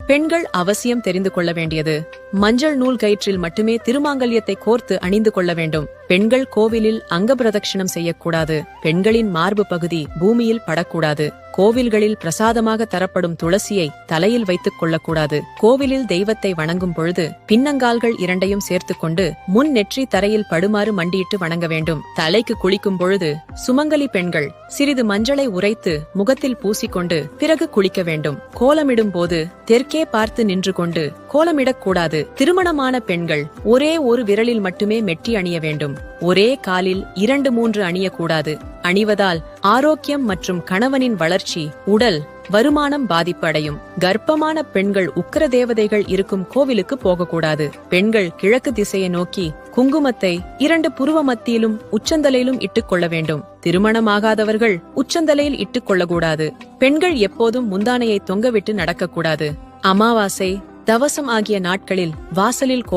பெண்கள் அவசியம் தெரிந்து கொள்ள வேண்டியது: மஞ்சள் நூல் கயிற்றில் மட்டுமே திருமாங்கல்யத்தை கோர்த்து அணிந்து கொள்ள வேண்டும். பெண்கள் கோவிலில் அங்க பிரதட்சணம் செய்யக்கூடாது. பெண்களின் மார்பு பகுதி பூமியில் படக்கூடாது. கோவில்களில் பிரசாதமாக தரப்படும் துளசியை தலையில் வைத்துக் கொள்ளக்கூடாது. கோவிலில் தெய்வத்தை வணங்கும் பொழுது பின்னங்கால்கள் இரண்டையும் சேர்த்துக் கொண்டு முன் நெற்றி தரையில் படுமாறு மண்டியிட்டு வணங்க வேண்டும். தலைக்கு குளிக்கும் பொழுது சுமங்கலி பெண்கள் சிறிது மஞ்சளை உரைத்து முகத்தில் பூசிக்கொண்டு பிறகு குளிக்க வேண்டும். கோலமிடும் போது தெற்கே பார்த்து நின்று கொண்டு கோலமிடக்கூடாது. திருமணமான பெண்கள் ஒரே ஒரு விரலில் மட்டுமே மெட்டி அணிய வேண்டும். ஒரே காலில் 2-3 அணியக்கூடாது. அணிவதால் ஆரோக்கியம் மற்றும் கணவனின் வளர்ச்சி, உடல், வருமானம் பாதிப்பு அடையும். கர்ப்பமான பெண்கள் உக்கிர தேவதைகள் இருக்கும் கோவிலுக்கு போகக்கூடாது. பெண்கள் கிழக்கு திசையை நோக்கி குங்குமத்தை 2 புருவ மத்தியிலும் உச்சந்தலையிலும் இட்டுக் கொள்ள வேண்டும். திருமணமாகாதவர்கள் உச்சந்தலையில் இட்டுக் கொள்ளக்கூடாது. பெண்கள் எப்போதும் முந்தானையை தொங்கவிட்டு நடக்கக்கூடாது. அமாவாசை, தவசம் ஆகிய நாட்களில் வாசலில்